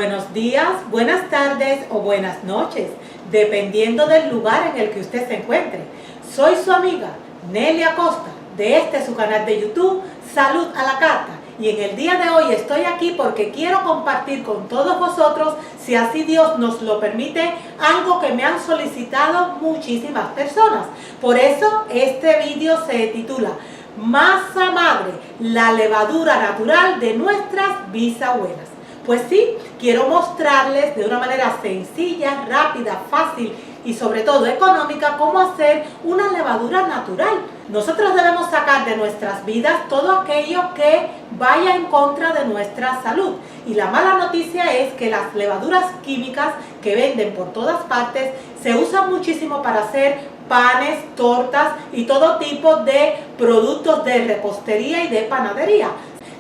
Buenos días, buenas tardes o buenas noches, dependiendo del lugar en el que usted se encuentre. Soy su amiga Nelly Acosta, de su canal de YouTube, Salud a la Carta. Y en el día de hoy estoy aquí porque quiero compartir con todos vosotros, si así Dios nos lo permite, algo que me han solicitado muchísimas personas. Por eso este vídeo se titula Masa Madre, la levadura natural de nuestras bisabuelas. Pues sí, quiero mostrarles de una manera sencilla, rápida, fácil y sobre todo económica cómo hacer una levadura natural. Nosotros debemos sacar de nuestras vidas todo aquello que vaya en contra de nuestra salud. Y la mala noticia es que las levaduras químicas que venden por todas partes se usan muchísimo para hacer panes, tortas y todo tipo de productos de repostería y de panadería.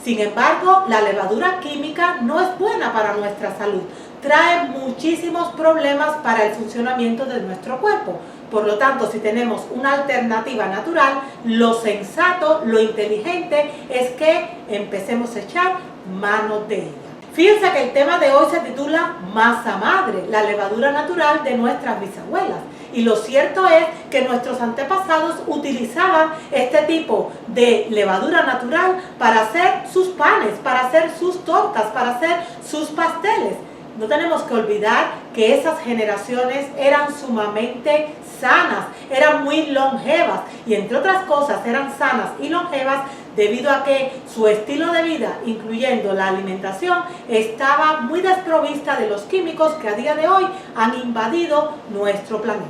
Sin embargo, la levadura química no es buena para nuestra salud. Trae muchísimos problemas para el funcionamiento de nuestro cuerpo. Por lo tanto, si tenemos una alternativa natural, lo sensato, lo inteligente es que empecemos a echar mano de ella. Fíjense que el tema de hoy se titula Masa Madre, la levadura natural de nuestras bisabuelas. Y lo cierto es que nuestros antepasados utilizaban este tipo de levadura natural para hacer sus panes, para hacer sus tortas, para hacer sus pasteles. No tenemos que olvidar que esas generaciones eran sumamente sanas, eran muy longevas y entre otras cosas eran sanas y longevas debido a que su estilo de vida, incluyendo la alimentación, estaba muy desprovista de los químicos que a día de hoy han invadido nuestro planeta.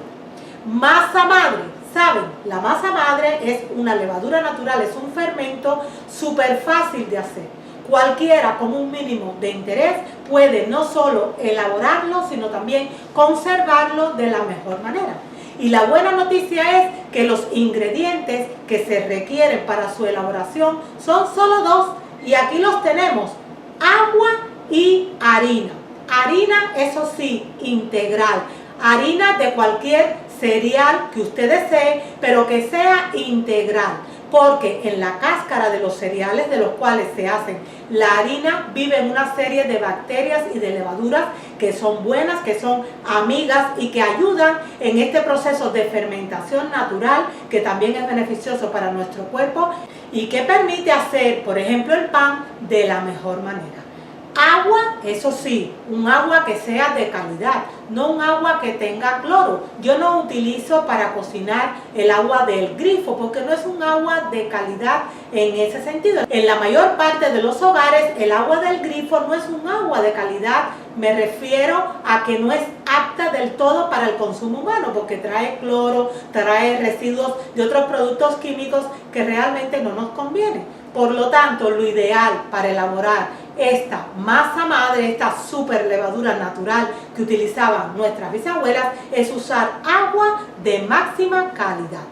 Masa madre, ¿saben? La masa madre es una levadura natural, es un fermento súper fácil de hacer. Cualquiera con un mínimo de interés puede no solo elaborarlo, sino también conservarlo de la mejor manera. Y la buena noticia es que los ingredientes que se requieren para su elaboración son solo dos, y aquí los tenemos: agua y harina. Harina, eso sí, integral. Harina de cualquier cereal que usted desee, pero que sea integral, porque en la cáscara de los cereales de los cuales se hacen la harina viven una serie de bacterias y de levaduras que son buenas, que son amigas y que ayudan en este proceso de fermentación natural, que también es beneficioso para nuestro cuerpo y que permite hacer, por ejemplo, el pan de la mejor manera. Agua, eso sí, un agua que sea de calidad, no un agua que tenga cloro. Yo no utilizo para cocinar el agua del grifo porque no es un agua de calidad en ese sentido. En la mayor parte de los hogares el agua del grifo no es un agua de calidad, me refiero a que no es apta del todo para el consumo humano porque trae cloro, trae residuos de otros productos químicos que realmente no nos convienen. Por lo tanto, lo ideal para elaborar esta masa madre, esta super levadura natural que utilizaban nuestras bisabuelas, es usar agua de máxima calidad.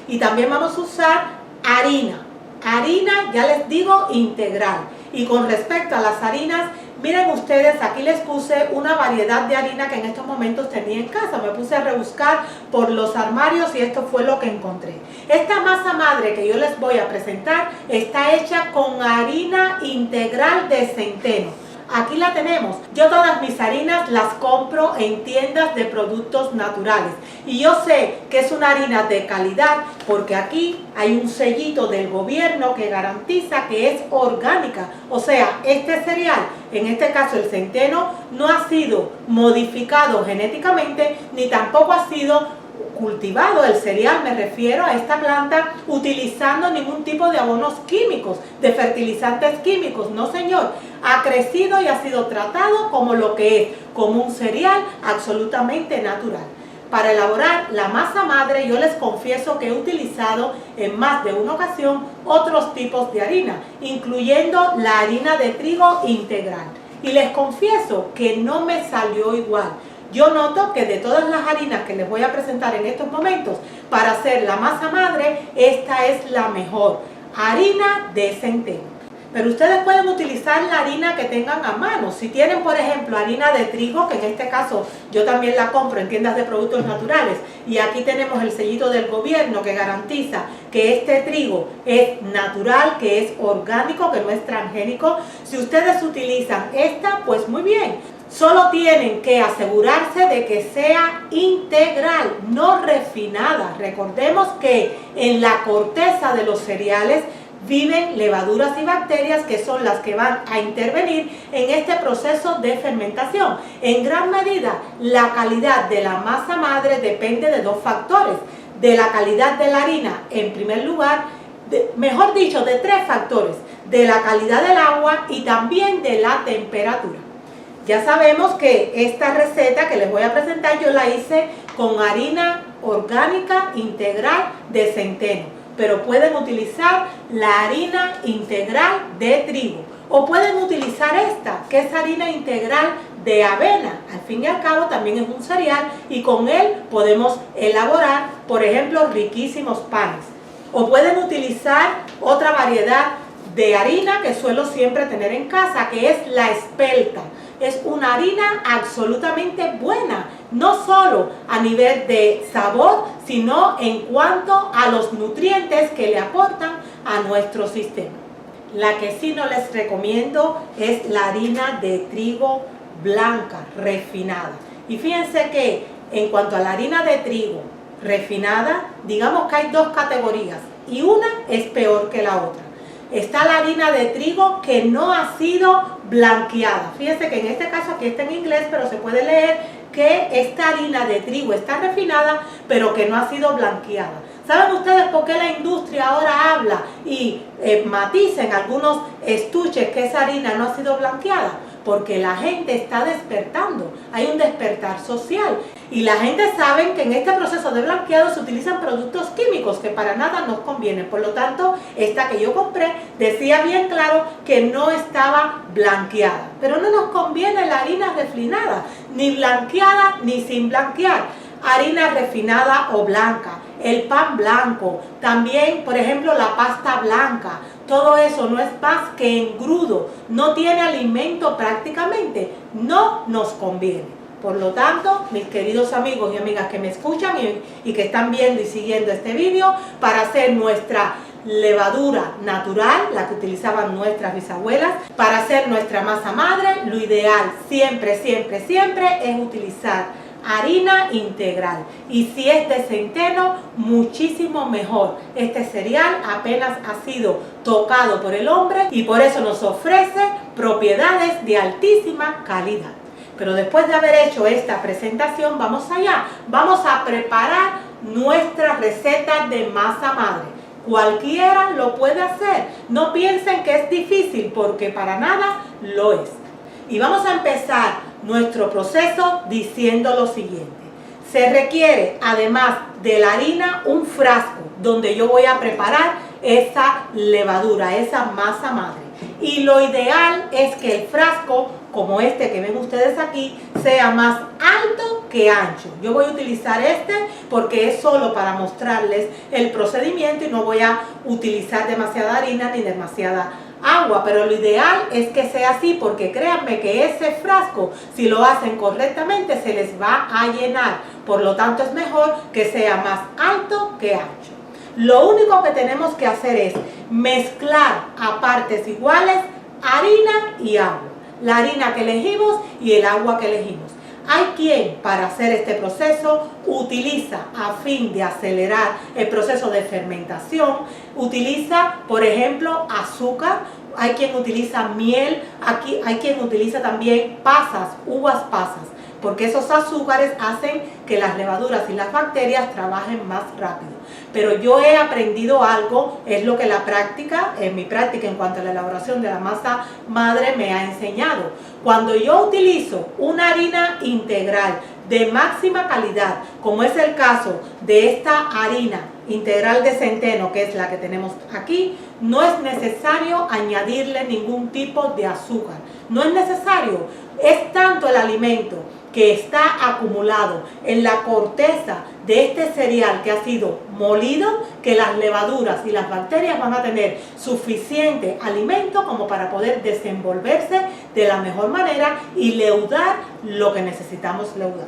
Y también vamos a usar harina. Harina, ya les digo, integral. Y con respecto a las harinas, miren ustedes, aquí les puse una variedad de harina que en estos momentos tenía en casa. Me puse a rebuscar por los armarios y esto fue lo que encontré. Esta masa madre que yo les voy a presentar está hecha con harina integral de centeno. Aquí la tenemos. Yo todas mis harinas las compro en tiendas de productos naturales. Y yo sé que es una harina de calidad porque aquí hay un sellito del gobierno que garantiza que es orgánica. O sea, este cereal, en este caso el centeno, no ha sido modificado genéticamente ni tampoco ha sido cultivado el cereal, me refiero a esta planta, utilizando ningún tipo de abonos químicos, de fertilizantes químicos. No, señor, ha crecido y ha sido tratado como lo que es, como un cereal absolutamente natural. Para elaborar la masa madre, yo les confieso que he utilizado en más de una ocasión otros tipos de harina, incluyendo la harina de trigo integral. Y les confieso que no me salió igual. Yo noto que de todas las harinas que les voy a presentar en estos momentos para hacer la masa madre, esta es la mejor, harina de centeno. Pero ustedes pueden utilizar la harina que tengan a mano. Si tienen, por ejemplo, harina de trigo, que en este caso yo también la compro en tiendas de productos naturales, y aquí tenemos el sellito del gobierno que garantiza que este trigo es natural, que es orgánico, que no es transgénico. Si ustedes utilizan esta, pues muy bien. Solo tienen que asegurarse de que sea integral, no refinada. Recordemos que en la corteza de los cereales viven levaduras y bacterias que son las que van a intervenir en este proceso de fermentación. En gran medida, la calidad de la masa madre depende de dos factores: de la calidad de la harina, en primer lugar, mejor dicho, de tres factores: de la calidad del agua y también de la temperatura. Ya sabemos que esta receta que les voy a presentar yo la hice con harina orgánica integral de centeno, pero pueden utilizar la harina integral de trigo o pueden utilizar esta, que es harina integral de avena. Al fin y al cabo también es un cereal y con él podemos elaborar, por ejemplo, riquísimos panes. O pueden utilizar otra variedad de harina que suelo siempre tener en casa, que es la espelta. Es una harina absolutamente buena, no solo a nivel de sabor, sino en cuanto a los nutrientes que le aportan a nuestro sistema. La que sí no les recomiendo es la harina de trigo blanca, refinada. Y fíjense que en cuanto a la harina de trigo refinada, digamos que hay dos categorías y una es peor que la otra. Está la harina de trigo que no ha sido blanqueada. Fíjense que en este caso aquí está en inglés, pero se puede leer que esta harina de trigo está refinada, pero que no ha sido blanqueada. ¿Saben ustedes por qué la industria ahora habla y matiza en algunos estuches que esa harina no ha sido blanqueada? Porque la gente está despertando, hay un despertar social y la gente sabe que en este proceso de blanqueado se utilizan productos químicos que para nada nos convienen. Por lo tanto, esta que yo compré decía bien claro que no estaba blanqueada, pero no nos conviene la harina refinada, ni blanqueada ni sin blanquear. Harina refinada o blanca, el pan blanco, también por ejemplo la pasta blanca, todo eso no es más que engrudo, no tiene alimento prácticamente, no nos conviene. Por lo tanto, mis queridos amigos y amigas que me escuchan y que están viendo y siguiendo este vídeo, para hacer nuestra levadura natural, la que utilizaban nuestras bisabuelas, para hacer nuestra masa madre, lo ideal siempre, siempre, siempre es utilizar harina integral, y si es de centeno, muchísimo mejor. Este cereal apenas ha sido tocado por el hombre y por eso nos ofrece propiedades de altísima calidad. Pero después de haber hecho esta presentación, vamos allá, vamos a preparar nuestra receta de masa madre. Cualquiera lo puede hacer, no piensen que es difícil, porque para nada lo es. Y vamos a empezar nuestro proceso diciendo lo siguiente: se requiere, además de la harina, un frasco donde yo voy a preparar esa levadura, esa masa madre. Y lo ideal es que el frasco, como este que ven ustedes aquí, sea más alto que ancho. Yo voy a utilizar este porque es solo para mostrarles el procedimiento y no voy a utilizar demasiada harina ni demasiada agua, pero lo ideal es que sea así, porque créanme que ese frasco, si lo hacen correctamente, se les va a llenar. Por lo tanto, es mejor que sea más alto que ancho. Lo único que tenemos que hacer es mezclar a partes iguales harina y agua. La harina que elegimos y el agua que elegimos. Hay quien, para hacer este proceso, utiliza, a fin de acelerar el proceso de fermentación, utiliza, por ejemplo, azúcar. Hay quien utiliza miel, aquí hay quien utiliza también pasas, uvas pasas, porque esos azúcares hacen que las levaduras y las bacterias trabajen más rápido. Pero yo he aprendido algo, es lo que la práctica, en mi práctica en cuanto a la elaboración de la masa madre me ha enseñado. Cuando yo utilizo una harina integral de máxima calidad, como es el caso de esta harina integral de centeno, que es la que tenemos aquí, no es necesario añadirle ningún tipo de azúcar. No es necesario, es tanto el alimento que está acumulado en la corteza de este cereal que ha sido molido, que las levaduras y las bacterias van a tener suficiente alimento como para poder desenvolverse de la mejor manera y leudar lo que necesitamos leudar.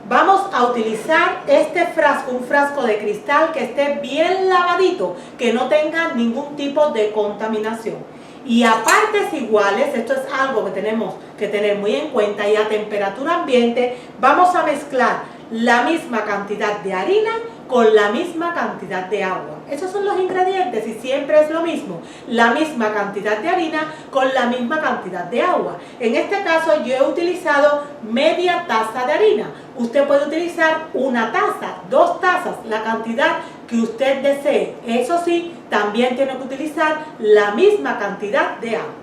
Vamos a utilizar este frasco, un frasco de cristal que esté bien lavadito, que no tenga ningún tipo de contaminación. Y a partes iguales, esto es algo que tenemos que tener muy en cuenta, y a temperatura ambiente vamos a mezclar la misma cantidad de harina con la misma cantidad de agua. Esos son los ingredientes y siempre es lo mismo, la misma cantidad de harina con la misma cantidad de agua. En este caso yo he utilizado media taza de harina. Usted puede utilizar una taza, 2 tazas, la cantidad que usted desee. Eso sí, también tiene que utilizar la misma cantidad de agua.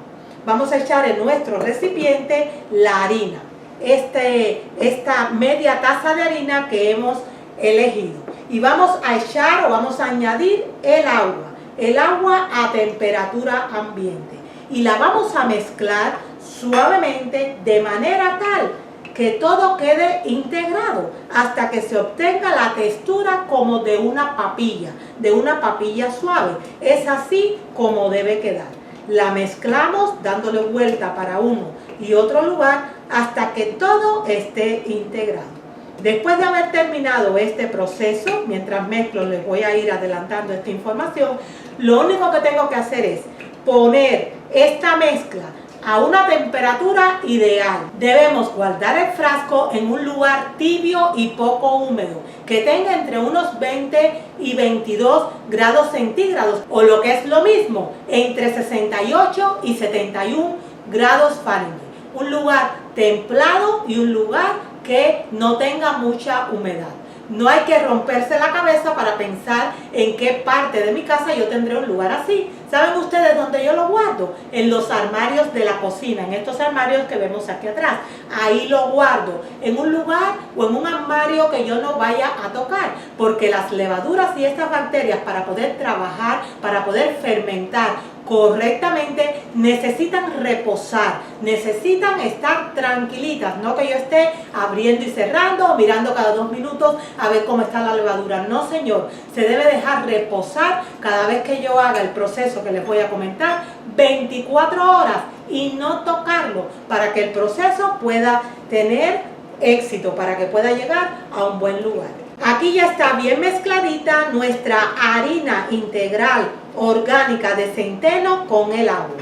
Vamos a echar en nuestro recipiente la harina, esta media taza de harina que hemos elegido. Y vamos a echar o vamos a añadir el agua a temperatura ambiente. Y la vamos a mezclar suavemente de manera tal que todo quede integrado hasta que se obtenga la textura como de una papilla suave. Es así como debe quedar. La mezclamos dándole vuelta para uno y otro lugar hasta que todo esté integrado. Después de haber terminado este proceso, mientras mezclo les voy a ir adelantando esta información, lo único que tengo que hacer es poner esta mezcla a una temperatura ideal. Debemos guardar el frasco en un lugar tibio y poco húmedo, que tenga entre unos 20 y 22 grados centígrados, o lo que es lo mismo, entre 68 y 71 grados Fahrenheit. Un lugar templado y un lugar que no tenga mucha humedad. No hay que romperse la cabeza para pensar en qué parte de mi casa yo tendré un lugar así. ¿Saben ustedes dónde yo lo guardo? En los armarios de la cocina, en estos armarios que vemos aquí atrás. Ahí lo guardo, en un lugar o en un armario que yo no vaya a tocar, porque las levaduras y estas bacterias, para poder trabajar, para poder fermentar correctamente, necesitan reposar, necesitan estar tranquilitas, no que yo esté abriendo y cerrando o mirando cada 2 minutos a ver cómo está la levadura. No, señor, se debe dejar reposar cada vez que yo haga el proceso que les voy a comentar, 24 horas, y no tocarlo, para que el proceso pueda tener éxito, para que pueda llegar a un buen lugar. Aquí ya está bien mezcladita nuestra harina integral orgánica de centeno con el agua.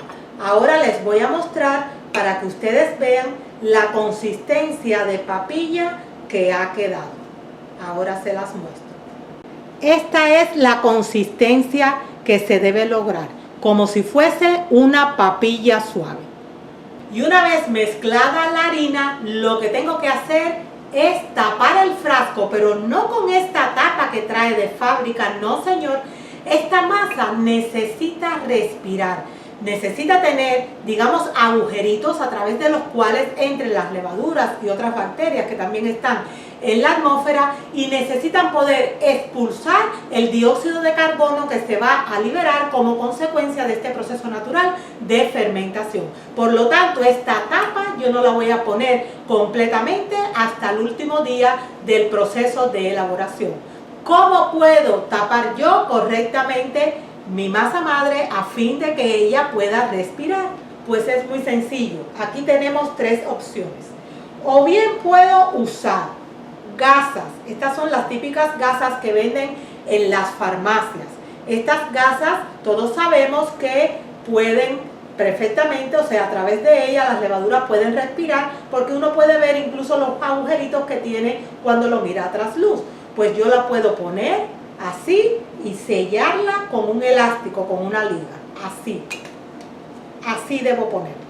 Ahora les voy a mostrar para que ustedes vean la consistencia de papilla que ha quedado. Ahora se las muestro. Esta es la consistencia que se debe lograr, como si fuese una papilla suave. Y una vez mezclada la harina, lo que tengo que hacer es tapar el frasco, pero no con esta tapa que trae de fábrica, no, señor. Esta masa necesita respirar, necesita tener, digamos, agujeritos a través de los cuales entren las levaduras y otras bacterias que también están en la atmósfera, y necesitan poder expulsar el dióxido de carbono que se va a liberar como consecuencia de este proceso natural de fermentación. Por lo tanto, esta tapa yo no la voy a poner completamente hasta el último día del proceso de elaboración. ¿Cómo puedo tapar yo correctamente mi masa madre a fin de que ella pueda respirar? Pues es muy sencillo. Aquí tenemos 3 opciones. O bien puedo usar gasas. Estas son las típicas gasas que venden en las farmacias. Estas gasas todos sabemos que pueden perfectamente, o sea, a través de ellas las levaduras pueden respirar, porque uno puede ver incluso los agujeritos que tiene cuando lo mira a trasluz. Pues yo la puedo poner así y sellarla con un elástico, con una liga, así debo ponerla.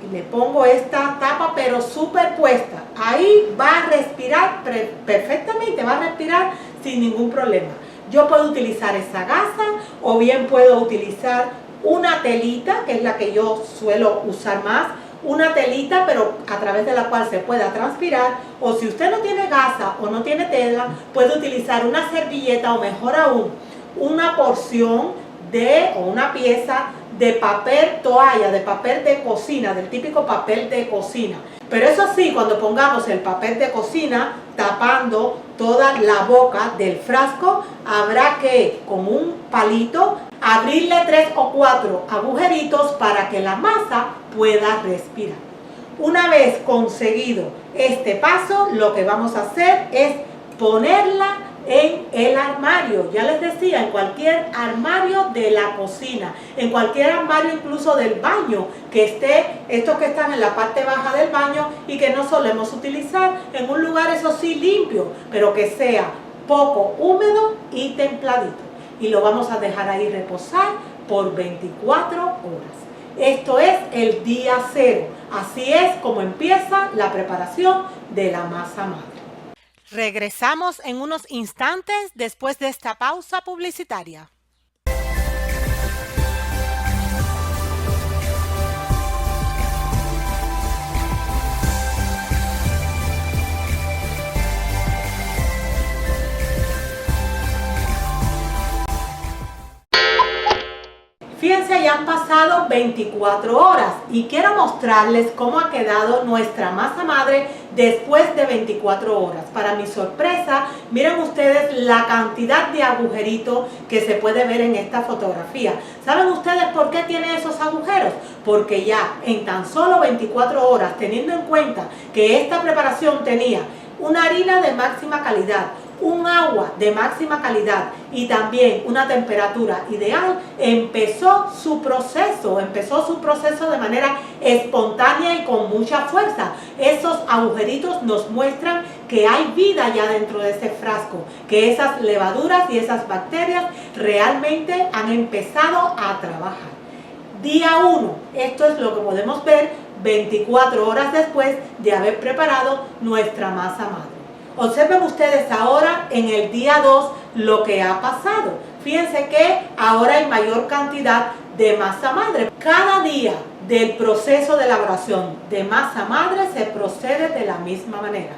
Y le pongo esta tapa pero superpuesta. Ahí va a respirar perfectamente, va a respirar sin ningún problema. Yo puedo utilizar esa gasa, o bien puedo utilizar una telita, que es la que yo suelo usar más, una telita pero a través de la cual se pueda transpirar. O si usted no tiene gasa o no tiene tela, puede utilizar una servilleta, o mejor aún, una porción o una pieza de papel toalla, de papel de cocina, del típico papel de cocina. Pero eso sí, cuando pongamos el papel de cocina tapando toda la boca del frasco, habrá que, con un palito, abrirle 3 o 4 agujeritos para que la masa pueda respirar. Una vez conseguido este paso, lo que vamos a hacer es ponerla en el armario. Ya les decía, en cualquier armario de la cocina, en cualquier armario incluso del baño, que esté, estos que están en la parte baja del baño y que no solemos utilizar, en un lugar eso sí limpio, pero que sea poco húmedo y templadito. Y lo vamos a dejar ahí reposar por 24 horas. Esto es el día 0. Así es como empieza la preparación de la masa madre. Regresamos en unos instantes después de esta pausa publicitaria. Fíjense, ya han pasado 24 horas y quiero mostrarles cómo ha quedado nuestra masa madre después de 24 horas. Para mi sorpresa, miren ustedes la cantidad de agujeritos que se puede ver en esta fotografía. ¿Saben ustedes por qué tiene esos agujeros? Porque ya en tan solo 24 horas, teniendo en cuenta que esta preparación tenía una harina de máxima calidad, un agua de máxima calidad y también una temperatura ideal, empezó su proceso de manera espontánea y con mucha fuerza. Esos agujeritos nos muestran que hay vida ya dentro de ese frasco, que esas levaduras y esas bacterias realmente han empezado a trabajar. Día 1, esto es lo que podemos ver 24 horas después de haber preparado nuestra masa madre. Observen ustedes ahora en el día 2 lo que ha pasado. Fíjense que ahora hay mayor cantidad de masa madre. Cada día del proceso de elaboración de masa madre se procede de la misma manera.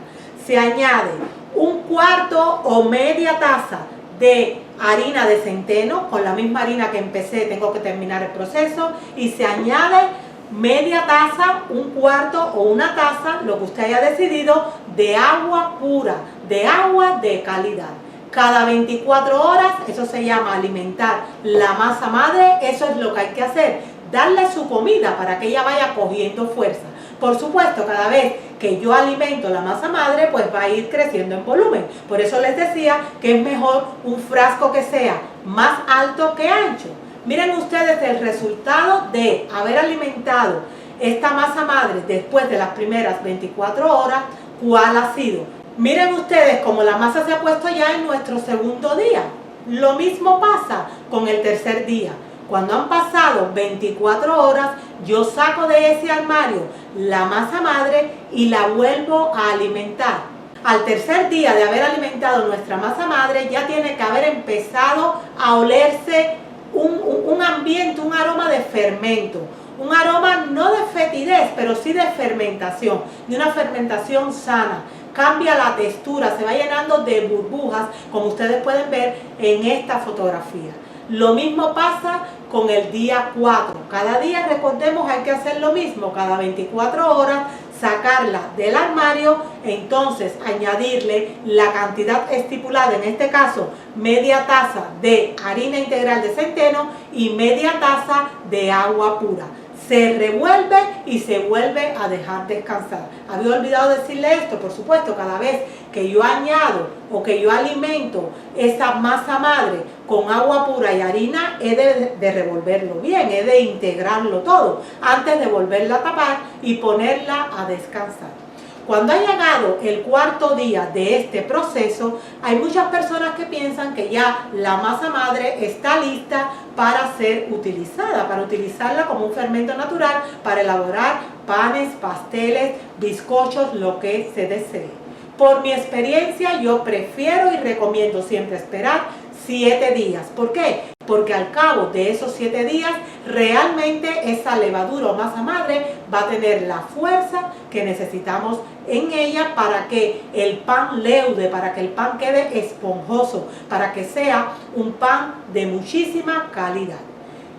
Se añade un cuarto o media taza de harina de centeno. Con la misma harina que empecé tengo que terminar el proceso, y se añade media taza, un cuarto o una taza, lo que usted haya decidido, de agua pura, de agua de calidad. Cada 24 horas, eso se llama alimentar la masa madre. Eso es lo que hay que hacer, darle su comida para que ella vaya cogiendo fuerza. Por supuesto, cada vez que yo alimento la masa madre, pues va a ir creciendo en volumen. Por eso les decía que es mejor un frasco que sea más alto que ancho. Miren ustedes el resultado de haber alimentado esta masa madre después de las primeras 24 horas, ¿cuál ha sido? Miren ustedes cómo la masa se ha puesto ya en nuestro segundo día. Lo mismo pasa con el tercer día. Cuando han pasado 24 horas, yo saco de ese armario la masa madre y la vuelvo a alimentar. Al tercer día de haber alimentado nuestra masa madre, ya tiene que haber empezado a olerse un ambiente, un aroma de fermento, un aroma no de fetidez, pero sí de fermentación, de una fermentación sana. Cambia la textura, se va llenando de burbujas, como ustedes pueden ver en esta fotografía. Lo mismo pasa con el día 4. Cada día, recordemos, hay que hacer lo mismo, cada 24 horas, sacarla del armario, entonces añadirle la cantidad estipulada, en este caso media taza de harina integral de centeno y media taza de agua pura. Se revuelve y se vuelve a dejar descansar. Había olvidado decirle esto, por supuesto, cada vez que yo añado o que yo alimento esa masa madre con agua pura y harina, he de revolverlo bien, he de integrarlo todo antes de volverla a tapar y ponerla a descansar. Cuando ha llegado el cuarto día de este proceso, hay muchas personas que piensan que ya la masa madre está lista para ser utilizada, para utilizarla como un fermento natural para elaborar panes, pasteles, bizcochos, lo que se desee. Por mi experiencia, yo prefiero y recomiendo siempre esperar 7 días. ¿Por qué? Porque al cabo de esos 7 días, realmente esa levadura o masa madre va a tener la fuerza que necesitamos en ella para que el pan leude, para que el pan quede esponjoso, para que sea un pan de muchísima calidad.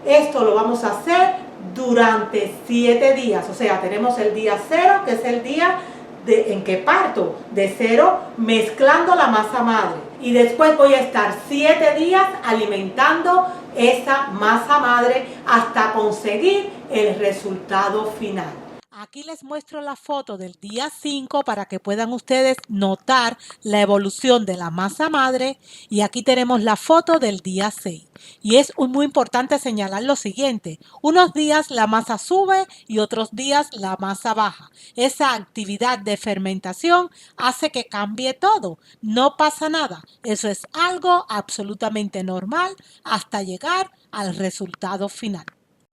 Esto lo vamos a hacer durante 7 días, o sea, tenemos el día 0, que es el día en que parto de 0 mezclando la masa madre, y después voy a estar 7 días alimentando esa masa madre hasta conseguir el resultado final. Aquí les muestro la foto del día 5 para que puedan ustedes notar la evolución de la masa madre, y aquí tenemos la foto del día 6. Y es muy importante señalar lo siguiente: unos días la masa sube y otros días la masa baja. Esa actividad de fermentación hace que cambie todo. No pasa nada. Eso es algo absolutamente normal hasta llegar al resultado final.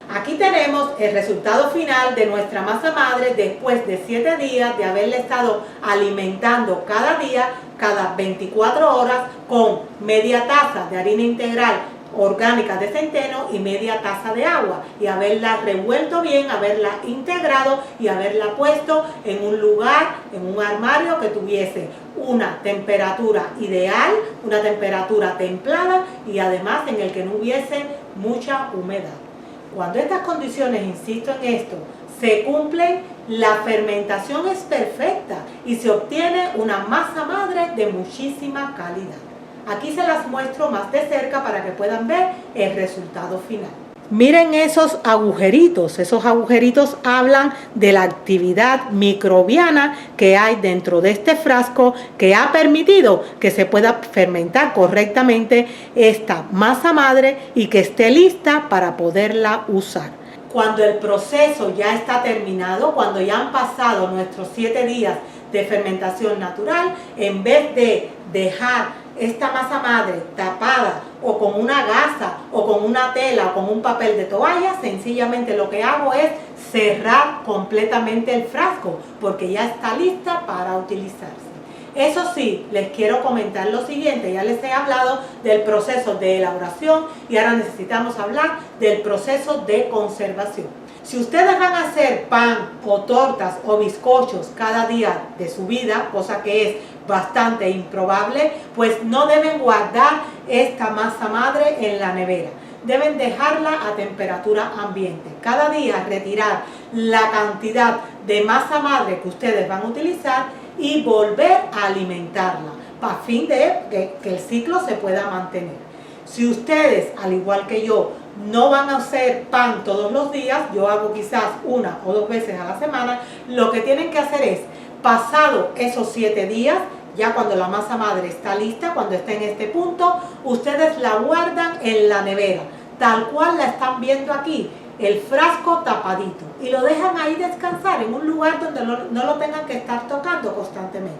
Aquí tenemos el resultado final de nuestra masa madre después de 7 días de haberle estado alimentando cada día, cada 24 horas, con media taza de harina integral orgánica de centeno y media taza de agua, y haberla revuelto bien, haberla integrado y haberla puesto en un lugar, en un armario que tuviese una temperatura ideal, una temperatura templada, y además en el que no hubiese mucha humedad. Cuando estas condiciones, insisto en esto, se cumplen, la fermentación es perfecta y se obtiene una masa madre de muchísima calidad. Aquí se las muestro más de cerca para que puedan ver el resultado final. Miren esos agujeritos hablan de la actividad microbiana que hay dentro de este frasco, que ha permitido que se pueda fermentar correctamente esta masa madre y que esté lista para poderla usar. Cuando el proceso ya está terminado, cuando ya han pasado nuestros 7 días de fermentación natural, en vez de dejar esta masa madre tapada o con una gasa o con una tela o con un papel de toalla, sencillamente lo que hago es cerrar completamente el frasco, porque ya está lista para utilizarse. Eso sí, les quiero comentar lo siguiente: ya les he hablado del proceso de elaboración y ahora necesitamos hablar del proceso de conservación. Si ustedes van a hacer pan o tortas o bizcochos cada día de su vida, cosa que es bastante improbable, pues no deben guardar esta masa madre en la nevera. Deben dejarla a temperatura ambiente. Cada día retirar la cantidad de masa madre que ustedes van a utilizar y volver a alimentarla, a fin de que el ciclo se pueda mantener. Si ustedes, al igual que yo, no van a hacer pan todos los días, yo hago quizás 1 o 2 veces a la semana, lo que tienen que hacer es, pasado esos 7 días, ya cuando la masa madre está lista, cuando está en este punto, ustedes la guardan en la nevera, tal cual la están viendo aquí, el frasco tapadito, y lo dejan ahí descansar en un lugar donde no lo tengan que estar tocando constantemente.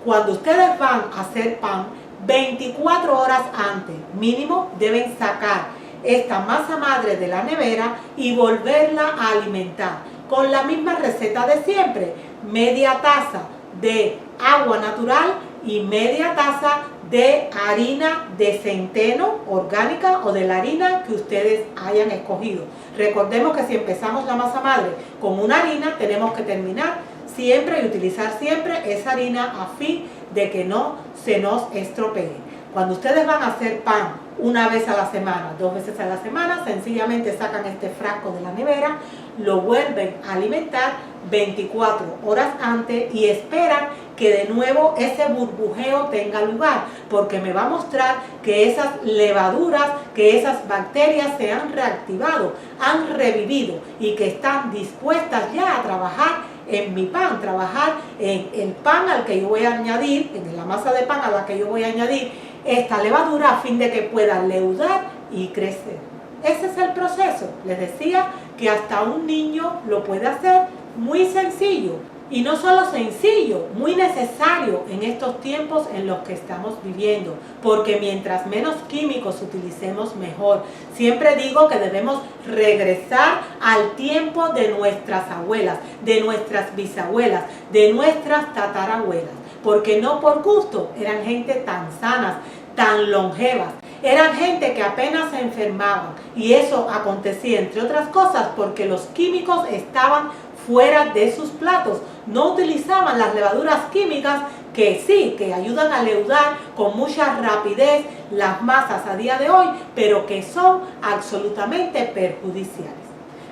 Cuando ustedes van a hacer pan, 24 horas antes mínimo deben sacar esta masa madre de la nevera y volverla a alimentar con la misma receta de siempre: media taza de agua natural y media taza de harina de centeno orgánica o de la harina que ustedes hayan escogido. Recordemos que si empezamos la masa madre con una harina, tenemos que terminar siempre y utilizar siempre esa harina a fin de que no se nos estropee. Cuando ustedes van a hacer pan 1 vez a la semana, 2 veces a la semana, sencillamente sacan este frasco de la nevera, lo vuelven a alimentar 24 horas antes y esperan que de nuevo ese burbujeo tenga lugar, porque me va a mostrar que esas levaduras, que esas bacterias se han reactivado, han revivido y que están dispuestas ya a trabajar en mi pan, trabajar en el pan al que yo voy a añadir, en la masa de pan a la que yo voy a añadir esta levadura, a fin de que pueda leudar y crecer. Ese es el proceso. Les decía que hasta un niño lo puede hacer, muy sencillo. Y no solo sencillo, muy necesario en estos tiempos en los que estamos viviendo, porque mientras menos químicos utilicemos, mejor. Siempre digo que debemos regresar al tiempo de nuestras abuelas, de nuestras bisabuelas, de nuestras tatarabuelas, porque no por gusto eran gente tan sanas, tan longevas. Eran gente que apenas se enfermaban, y eso acontecía, entre otras cosas, porque los químicos estaban fuera de sus platos. No utilizaban las levaduras químicas que sí, que ayudan a leudar con mucha rapidez las masas a día de hoy, pero que son absolutamente perjudiciales.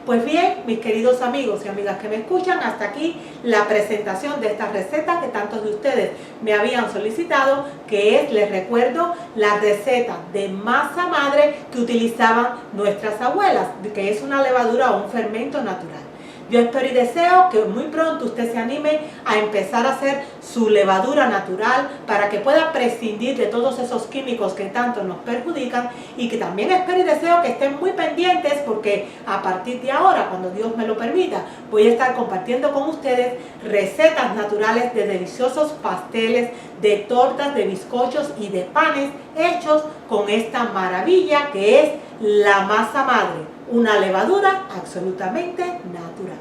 Pues bien, mis queridos amigos y amigas que me escuchan, hasta aquí la presentación de esta receta que tantos de ustedes me habían solicitado, que es, les recuerdo, la receta de masa madre que utilizaban nuestras abuelas, que es una levadura o un fermento natural. Yo espero y deseo que muy pronto usted se anime a empezar a hacer su levadura natural para que pueda prescindir de todos esos químicos que tanto nos perjudican, y que también espero y deseo que estén muy pendientes, porque a partir de ahora, cuando Dios me lo permita, voy a estar compartiendo con ustedes recetas naturales de deliciosos pasteles, de tortas, de bizcochos y de panes hechos con esta maravilla que es la masa madre, una levadura absolutamente natural.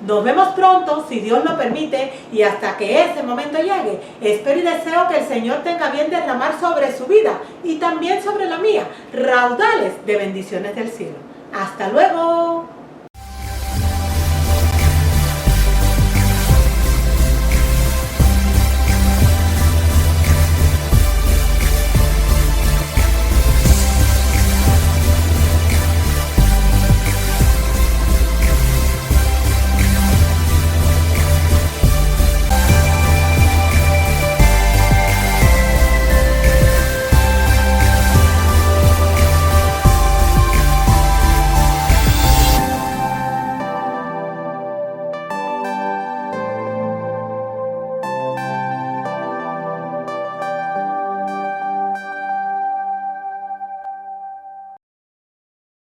Nos vemos pronto, si Dios lo permite, y hasta que ese momento llegue, espero y deseo que el Señor tenga bien derramar sobre su vida y también sobre la mía raudales de bendiciones del cielo. ¡Hasta luego!